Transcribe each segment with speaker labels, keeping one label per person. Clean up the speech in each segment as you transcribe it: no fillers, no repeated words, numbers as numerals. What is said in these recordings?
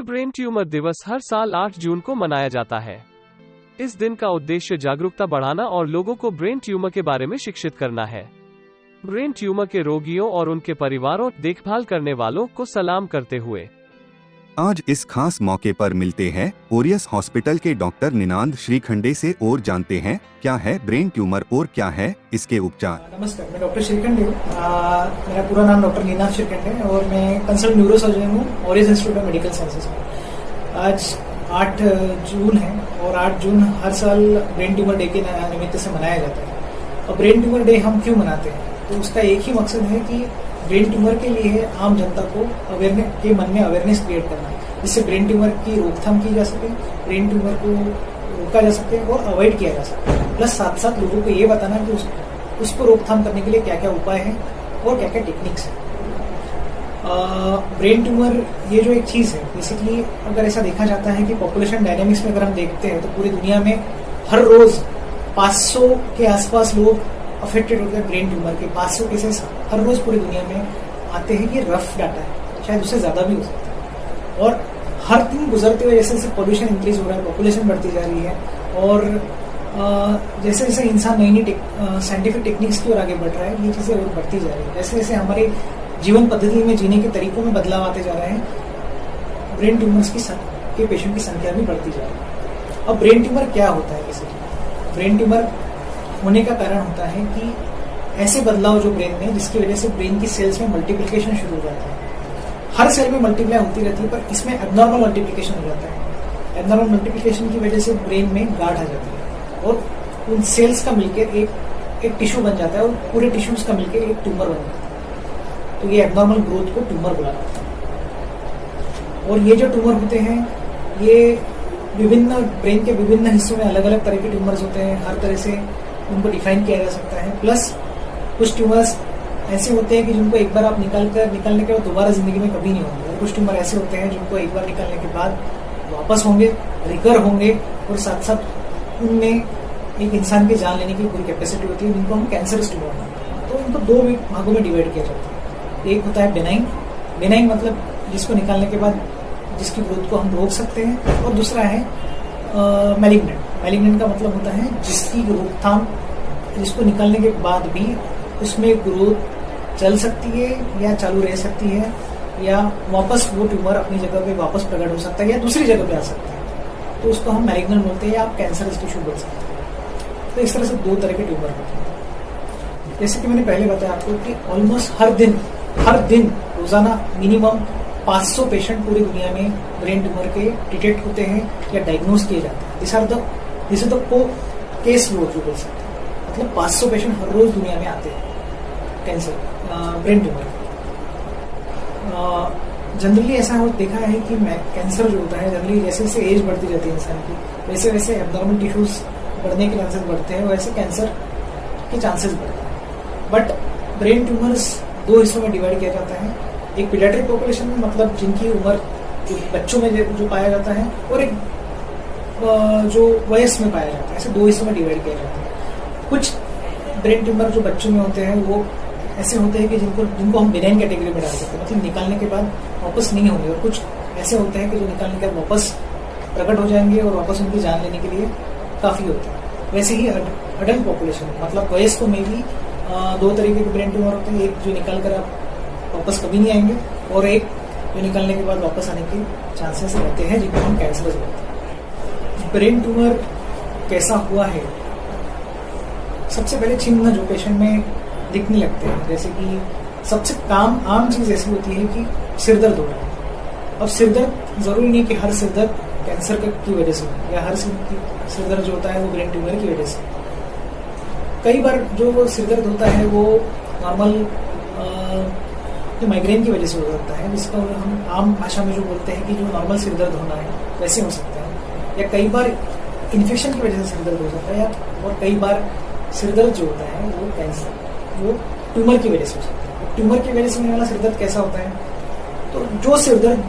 Speaker 1: विश्व brain tumour दिवस हर साल 8 जून को मनाया जाता है। इस दिन का उद्देश्य जागरूकता बढ़ाना और लोगों को ब्रेन ट्यूमर के बारे में शिक्षित करना है। ब्रेन ट्यूमर के रोगियों और उनके परिवारों देखभाल करने वालों को सलाम करते हुए
Speaker 2: आज इस खास मौके पर मिलते हैं ओरियस हॉस्पिटल के डॉक्टर निनांद श्रीखंडे से और जानते हैं क्या है ब्रेन ट्यूमर और क्या है इसके उपचार।
Speaker 3: नमस्कार, मैं डॉक्टर श्रीखंडे हूँ। मेरा पूरा नाम डॉक्टर निनांद श्रीखंडे है और मैं कंसल्टेंट न्यूरोसर्जन हूँ Orius institute of medical sciences में। आज 8 जून है और 8 जून हर साल ब्रेन ट्यूमर डे के निमित्त से मनाया जाता है। और ब्रेन ट्यूमर डे हम क्यों मनाते हैं, तो उसका एक ही मकसद है कि ब्रेन ट्यूमर के लिए आम जनता को अवेयरनेस के मन में अवेयरनेस क्रिएट करना, जिससे ब्रेन ट्यूमर की रोकथाम की जा सके, ब्रेन ट्यूमर को रोका जा सके और अवॉइड किया जा सके। प्लस साथ साथ लोगों को ये बताना कि उसको रोकथाम करने के लिए क्या क्या उपाय हैं और क्या क्या टेक्निक्स हैं। ब्रेन ट्यूमर ये जो एक चीज़ है, बेसिकली अगर ऐसा देखा जाता है कि पॉपुलेशन डायनेमिक्स में अगर हम देखते हैं तो पूरी दुनिया में हर रोज 500 के आसपास लोग अफेक्टेड होते हैं ब्रेन ट्यूमर के। 500 केसेस हर रोज पूरी दुनिया में आते हैं। ये रफ डाटा है, शायद उससे ज्यादा भी हो सकता है। और हर दिन गुजरते हुए जैसे जैसे पॉल्यूशन इंक्रीज हो रहा है, पॉपुलेशन बढ़ती जा रही है और जैसे जैसे इंसान नई नई साइंटिफिक टेक्निक्स की ओर आगे बढ़ रहा है, ये चीजें और बढ़ती जा रही है। जैसे जैसे हमारे जीवन पद्धति में जीने के तरीकों में बदलाव आते जा रहे हैं, ब्रेन ट्यूमर्स के पेशेंट की संख्या भी बढ़ती जा रही है। अब ब्रेन ट्यूमर क्या होता है? बेसिकली ब्रेन ट्यूमर होने का कारण होता है कि ऐसे बदलाव जो ब्रेन में, जिसकी वजह से ब्रेन की सेल्स में मल्टीप्लिकेशन शुरू हो जाता है। हर सेल में मल्टीप्लाई होती रहती है, पर इसमें एबनॉर्मल मल्टीप्लिकेशन हो जाता है। एबनॉर्मल मल्टीप्लिकेशन की वजह से ब्रेन में गांठ आ जाती है और उन सेल्स का मिलकर एक टिश्यू बन जाता है और पूरे टिश्यूज का मिलकर एक ट्यूमर बन जाता है। तो ये एबनॉर्मल ग्रोथ को ट्यूमर बोला जाता है। और ये जो ट्यूमर होते हैं, ये विभिन्न ब्रेन के विभिन्न हिस्सों में अलग अलग तरह के ट्यूमर्स होते हैं। हर तरह से उनको डिफाइन किया जा सकता है। प्लस कुछ ट्यूमर्स ऐसे होते हैं कि जिनको एक बार आप निकालने के बाद दोबारा जिंदगी में कभी नहीं होंगे। और कुछ ट्यूमर ऐसे होते हैं जिनको एक बार निकालने के बाद वापस होंगे, रिकर होंगे और साथ साथ उनमें एक इंसान की जान लेने की पूरी कैपेसिटी होती है, जिनको हम कैंसरस ट्यूमर मानते हैं। तो इनको 2 भागों में डिवाइड किया जाता है। एक होता है बेनाइन मतलब जिसको निकालने के बाद जिसकी ग्रोथ को हम रोक सकते हैं, और दूसरा है मैलिग्नेंट का मतलब होता है जिसकी रोकथाम, जिसको निकालने के बाद भी उसमें ग्रोथ चल सकती है या चालू रह सकती है, या वापस वो ट्यूमर अपनी जगह पे वापस प्रकट हो सकता है या दूसरी जगह पे आ सकता है। तो उसको हम मैलिग्नेंट बोलते हैं या आप कैंसरस टिश्यू बोल सकते हैं। तो इस तरह से 2 तरह के ट्यूमर होते हैं। जैसे कि मैंने पहले बताया आपको कि ऑलमोस्ट हर दिन रोजाना मिनिमम 500 पेशेंट पूरी दुनिया में ब्रेन ट्यूमर के डिटेक्ट होते हैं या डायग्नोज किए जाते हैं। This is the case load जो बोल सकते हैं। मतलब 500 पेशेंट हर रोज दुनिया में आते हैं कैंसर, ब्रेन ट्यूमर। जनरली ऐसा देखा है कि कैंसर जो होता है, जनरली जैसे जैसे एज बढ़ती जाती है इंसान की, वैसे वैसे एब्नॉर्मल टिश्यूज बढ़ने के चांसेस बढ़ते हैं, वैसे कैंसर के चांसेस बढ़ते हैं। बट ब्रेन ट्यूमर्स 2 हिस्सों में डिवाइड किया जाता है। एक पीडियाट्रिक पॉपुलेशन में, मतलब जिनकी उम्र बच्चों में जो पाया जाता है, और एक जो वयस में पाया जाता है। ऐसे 2 हिस्सों में डिवाइड किया जाता है। कुछ ब्रेन ट्यूमर जो बच्चों में होते हैं वो ऐसे होते हैं कि जिनको हम बेनाइन कैटेगरी में डाल सकते हैं, मतलब निकालने के बाद वापस नहीं होंगे। और कुछ ऐसे होते हैं कि जो निकालने के बाद वापस प्रकट हो जाएंगे और वापस उनकी जान लेने के लिए काफी होते हैं। वैसे ही अडल्ट पॉपुलेशन, मतलब वयस्कों में भी 2 तरीके के ब्रेन ट्यूमर होते हैं। एक जो निकाल कर आप वापस कभी नहीं आएंगे, और एक जो निकालने के बाद वापस आने के चांसेस रहते हैं, जिनको हम कैंसरस बोलते हैं। ब्रेन ट्यूमर कैसा हुआ है? सबसे पहले चिन्ह जो पेशेंट में दिखने लगते हैं, जैसे कि सबसे आम चीज ऐसी होती है कि सिर दर्द हो रहा है। अब सिर दर्द जरूरी नहीं कि हर सिर दर्द कैंसर की वजह से हो, या हर सिर दर्द जो होता है वो ब्रेन ट्यूमर की वजह से। कई बार जो सिर दर्द होता है वो नॉर्मल माइग्रेन की वजह से हो सकता है, जिसको हम आम भाषा में जो बोलते हैं कि जो नॉर्मल सिर दर्द होना है वैसे हो सकता है। या कई बार इन्फेक्शन की वजह से सिर दर्द हो सकता है, और कई बार सिर दर्द जो होता है वो ट्यूमर की वजह से हो सकता है। ट्यूमर की वजह से होने वाला सिर दर्द कैसा होता है? तो जो सिर दर्द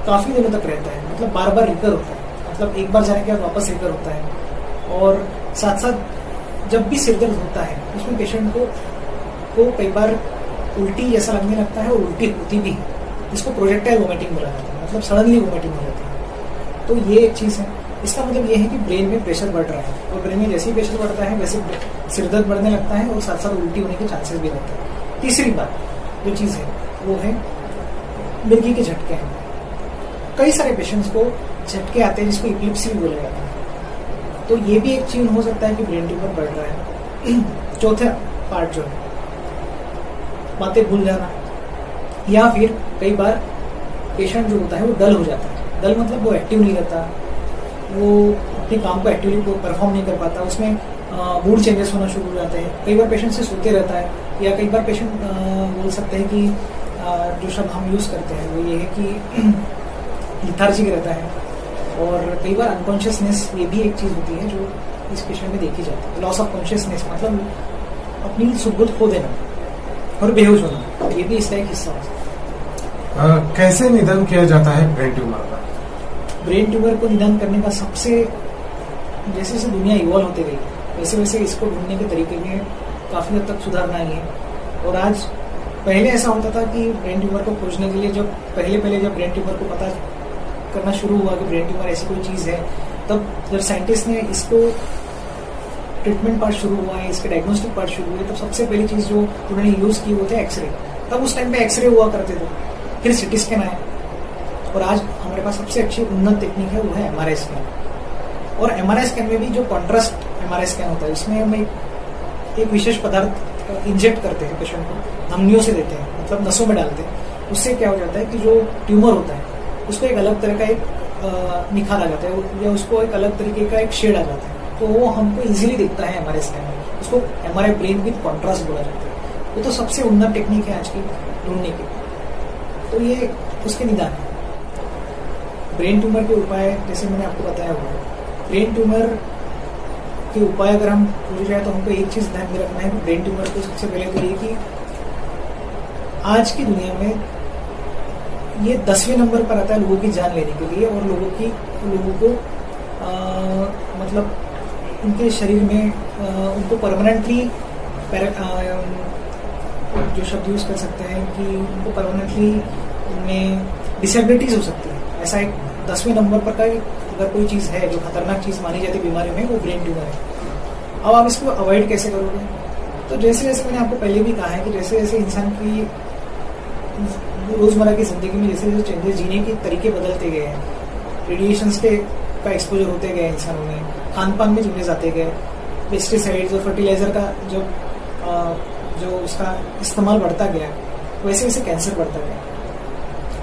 Speaker 3: काफी दिनों तक रहता है, मतलब बार बार रिकर होता है, मतलब एक बार जाने के बाद वापस रिकर होता है। और साथ साथ जब भी सिर दर्द होता है उसमें पेशेंट को कई बार उल्टी जैसा लगने लगता है, और उल्टी होती भी है, जिसको प्रोजेक्टाइल वोमिटिंग बोला जाता है। मतलब सडनली वोमिटिंग हो जाती है। तो ये एक चीज़ है। इसका मतलब ये है कि ब्रेन में प्रेशर बढ़ रहा है और ब्रेन में जैसे ही प्रेशर बढ़ता है वैसे सिरदर्द बढ़ने लगता है और साथ साथ उल्टी होने के चांसेस भी रहते हैं। तीसरी बात जो चीज़ है वो है मिर्गी के झटके हैं। कई सारे पेशेंट्स को झटके आते हैं जिसको इपिलिप्सी भी बोला जाता है। तो ये भी एक चीज हो सकता है कि ब्रेन ट्यूमर बढ़ रहा है। चौथा पार्ट जो है बातें भूल जाना, या फिर कई बार पेशेंट जो होता है वो डल हो जाता है। डल मतलब वो एक्टिव नहीं रहता, वो अपने काम को एक्टिवली परफॉर्म नहीं कर पाता, उसमें मूड चेंजेस होना शुरू हो जाते हैं। कई बार पेशेंट से सोते रहता है, या कई बार पेशेंट बोल सकते हैं कि जो शब्द हम यूज़ करते हैं वो ये है कि लिथार्जिक रहता है। और कई बार अनकॉन्शियसनेस ये भी एक चीज़ होती है जो इस पेशेंट में देखी जाती है। लॉस ऑफ कॉन्शियसनेस मतलब अपनी सुबुद्ध खो देना और बेहोश होना, ये भी इसका एक हिस्सा हो सकता है।
Speaker 4: कैसे निदान किया जाता है ब्रेन ट्यूमर का?
Speaker 3: ब्रेन ट्यूमर को निदान करने का सबसे, जैसे जैसे दुनिया इवॉल्व होते गई वैसे वैसे इसको ढूंढने के तरीके में काफ़ी हद तक सुधार आई है। और आज पहले ऐसा होता था कि ब्रेन ट्यूमर को खोजने के लिए जब पहले जब ब्रेन ट्यूमर को पता करना शुरू हुआ कि ब्रेन ट्यूमर ऐसी कोई चीज़ है, तब जब साइंटिस्ट ने इसको ट्रीटमेंट पार्ट शुरू हुआ है, इसके डायग्नोस्टिक पार्ट शुरू हुए, तब सबसे पहली चीज़ जो उन्होंने यूज़ की वो थे एक्सरे। तब उस टाइम पे एक्सरे हुआ करते थे, फिर सिटी स्कैन आया, और आज हमारे पास सबसे अच्छी उन्नत टेक्निक है वो है MRI स्कैन। और MRI स्कैन में भी जो कॉन्ट्रास्ट MRI स्कैन होता है उसमें हम एक विशेष पदार्थ इंजेक्ट करते हैं पेशेंट को, धमनियों से देते हैं, मतलब नसों में डालते हैं। उससे क्या हो जाता है कि जो ट्यूमर होता है उसको एक अलग तरह का एक निखार आ जाता है, या उसको एक अलग तरीके का एक शेड आ जाता है, तो वो हमको इजीली दिखता है MRI स्कैन में। उसको MRI ब्रेन विद कॉन्ट्रास्ट बोला जाता है। वो तो सबसे उन्नत टेक्निक है आज की ढूंढने की। तो ये उसके निदान है। ब्रेन ट्यूमर के उपाय जैसे मैंने आपको बताया हुआ, ब्रेन ट्यूमर के उपाय अगर हम पूछे जाए तो हमको एक चीज ध्यान में रखना है कि ब्रेन ट्यूमर को सबसे पहले तो ये कि आज की दुनिया में ये 10वें नंबर पर आता है लोगों की जान लेने के लिए, और लोगों को मतलब उनके शरीर में उनको परमानेंटली जो शब्द यूज कर सकते हैं कि उनको परमानेंटली उनमें डिसेबिलिटीज हो सकती है। ऐसा एक 10वें नंबर पर का अगर कोई चीज़ है जो खतरनाक चीज़ मानी जाती है बीमारी में, वो ब्रेन ट्यूमर है। अब आप इसको अवॉइड कैसे करोगे? तो जैसे जैसे मैंने आपको पहले भी कहा है कि जैसे जैसे इंसान की रोजमर्रा की जिंदगी में जैसे जैसे चेंजेस, जीने के तरीके बदलते गए हैं, रेडिएशंस का एक्सपोजर होते गए इंसानों में, खान पान में चेंजेस आते गए, पेस्टिसाइड्स और फर्टिलाइजर का जो उसका इस्तेमाल बढ़ता गया, वैसे वैसे कैंसर बढ़ता गया।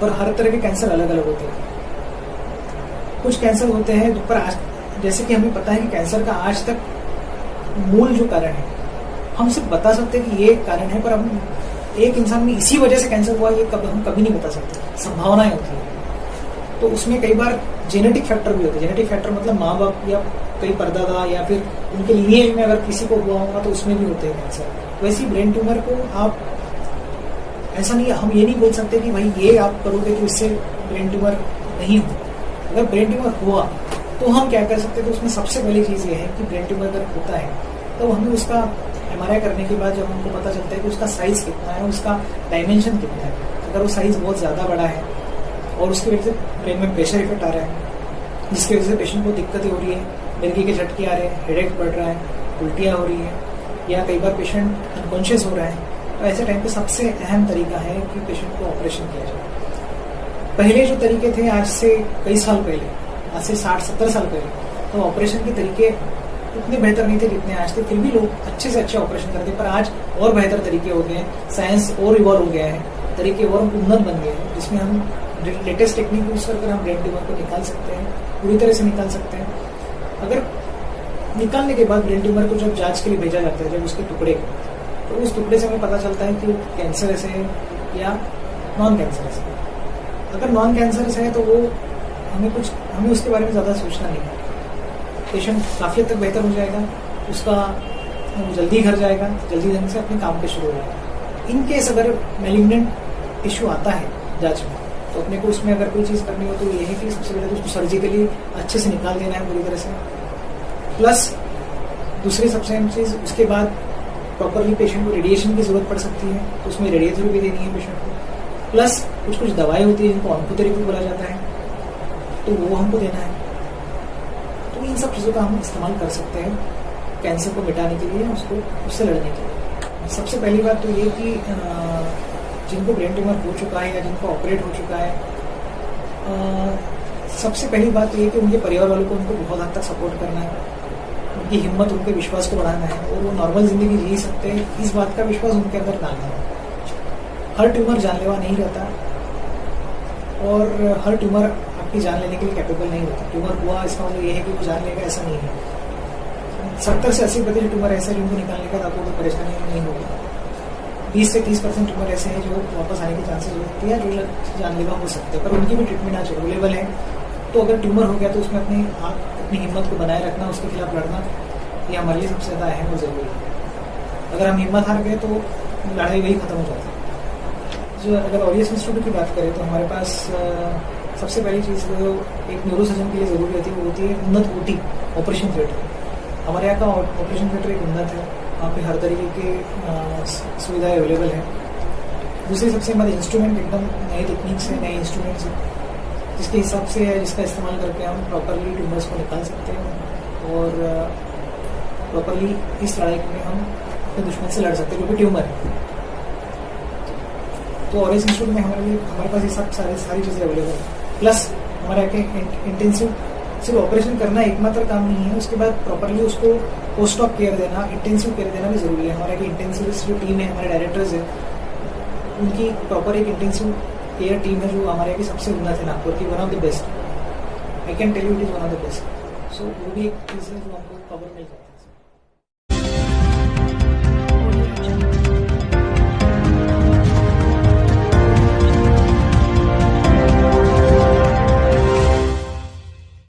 Speaker 3: और हर तरह के कैंसर अलग अलग होते हैं। कुछ कैंसर होते हैं पर आज, जैसे कि हमें पता है कि कैंसर का आज तक मूल जो कारण है हम सिर्फ बता सकते हैं कि ये कारण है, पर हम एक इंसान में इसी वजह से कैंसर हुआ ये हम कभी नहीं बता सकते। संभावनाएं होती है, तो उसमें कई बार जेनेटिक फैक्टर भी होते हैं। जेनेटिक फैक्टर मतलब माँ बाप या कई परदादा या फिर उनके लिनेज में अगर किसी को हुआ होगा तो उसमें भी होते हैं कैंसर। वैसे ब्रेन ट्यूमर को आप ऐसा नहीं, हम ये नहीं बोल सकते कि भाई ये आप करोगे तो इससे ब्रेन ट्यूमर नहीं हो। अगर ब्रेन ट्यूमर हुआ तो हम क्या कर सकते हैं? तो उसमें सबसे पहली चीज़ ये है कि ब्रेन ट्यूमर अगर होता है तो हमें उसका MRI करने के बाद जब हमको पता चलता है कि उसका साइज कितना है, उसका डायमेंशन कितना है, अगर वो साइज बहुत ज़्यादा बड़ा है और उसकी वजह से ब्रेन में प्रेशर इफेक्ट आ रहा है जिसकी वजह से पेशेंट को दिक्कतें हो रही है, मिर्गी के झटके आ रहे हैं, हेडेक बढ़ रहा है, उल्टियाँ हो रही है, या कई बार पेशेंट अनकॉन्शियस हो रहा है, तो ऐसे टाइम पे सबसे अहम तरीका है कि पेशेंट को ऑपरेशन किया जाए। पहले जो तरीके थे आज से कई साल पहले, आज से 60-70 साल पहले, तो ऑपरेशन के तरीके उतने बेहतर नहीं थे जितने आज थे। फिर भी लोग अच्छे से अच्छे ऑपरेशन करते, पर आज और बेहतर तरीके हो गए हैं, साइंस और इवॉल्व हो गया है, तरीके और उन्नत बन गए हैं, जिसमें हम लेटेस्ट टेक्निक यूज कर हम ब्रेन ट्यूमर को निकाल सकते हैं, पूरी तरह से निकाल सकते हैं। अगर निकालने के बाद ब्रेन ट्यूमर को जब जांच के लिए भेजा जाता है, जब उसके टुकड़े तो उस टुकड़े से हमें पता चलता है कि वो कैंसरस है या नॉन कैंसरस है। अगर नॉन कैंसरस है तो वो हमें उसके बारे में ज़्यादा सोचना नहीं है। पेशेंट काफ़ी हद तक बेहतर हो जाएगा, उसका जल्दी घर जाएगा, जल्दी ढंग से अपने काम पे शुरू हो जाएगा। इन केस अगर मैलिग्नेंट इशू आता है जांच में, तो अपने को उसमें अगर कोई चीज़ करनी हो तो ये है कि सबसे पहले तो उसको सर्जिकली अच्छे से निकाल देना है पूरी तरह से, प्लस दूसरी सबसे अहम चीज़ उसके बाद प्रॉपरली पेशेंट को रेडिएशन की जरूरत पड़ सकती है, तो उसमें रेडियोथेरेपी देनी है पेशेंट को, प्लस कुछ कुछ दवाएं होती है जिनको ऑन्कोथेरेपी बोला जाता है, तो वो हमको देना है। तो इन सब चीज़ों का हम इस्तेमाल कर सकते हैं कैंसर को मिटाने के लिए, उससे लड़ने के लिए। सबसे पहली बात तो ये कि जिनको ब्रेन ट्यूमर हो चुका है या जिनको ऑपरेट हो चुका है, सबसे पहली बात ये है कि उनके परिवार वालों को उनको बहुत हद तक सपोर्ट करना है, उनकी हिम्मत, उनके विश्वास को बढ़ाना है और वो नॉर्मल जिंदगी जी सकते हैं, इस बात का विश्वास उनके अंदर डालना है। हर ट्यूमर जानलेवा नहीं रहता और हर ट्यूमर आपकी जान लेने के लिए कैपेबल नहीं होता। ट्यूमर हुआ इसका मतलब ये है कि वो जान लेगा, ऐसा नहीं है। 70 से 80% ट्यूमर ऐसे जिनको निकालने का आपको कोई परेशानी नहीं होगी। 20 से 30% ट्यूमर ऐसे हैं जो वापस आने के चांसेस होते हैं, जो जानलेवा हो सकते हैं, पर उनकी भी ट्रीटमेंट आज अवेलेबल है। तो अगर ट्यूमर हो गया तो उसमें अपनी हिम्मत को बनाए रखना, उसके खिलाफ लड़ना, ये हमारे लिए सबसे ज़्यादा अहम और ज़रूरी है। अगर हम हिम्मत हार गए तो लड़ाई वही खत्म हो जाती है। जो अगर ऑरियस इंस्टीट्यूट की बात करें तो हमारे पास सबसे पहली चीज़ जो एक न्यूरोसर्जन के लिए ज़रूरी होती है वो होती है उन्नत ओटी, ऑपरेशन थिएटर। हमारे यहाँ का ऑपरेशन थिएटर एक उन्नत है, वहाँ पे हर तरीके के सुविधाएं अवेलेबल है। दूसरी सबसे हमारे इंस्ट्रूमेंट एकदम नए टेक्निक्स हैं, नए इंस्ट्रूमेंट्स हैं, जिसके हिसाब से जिसका इस्तेमाल करके हम प्रॉपरली ट्यूमर्स को निकाल सकते हैं और प्रॉपरली इस लड़ाई में हम अपने दुश्मन से लड़ सकते हैं, क्योंकि ट्यूमर है। तो ऑरियस इंस्टीट्यूट में हमारे पास ये सब सारी चीज़ें अवेलेबल है। प्लस हमारे यहाँ इंटेंसिव सिर्फ ऑपरेशन करना एकमात्र काम नहीं है, उसके बाद प्रॉपरली उसको पोस्ट ऑप केयर देना, इंटेंसिव केयर देना भी जरूरी है। हमारे यहाँ इंटेंसिविस्ट जो टीम है, हमारे डायरेक्टर्स हैं, उनकी प्रॉपर एक इंटेंसिव केयर टीम है जो हमारे यहाँ की सबसे उन्नत है, नागपुर की, one of the best. I can tell you it is one of the best. So वो भी एक चीज़ है जो हमको कवर मिल जाता है।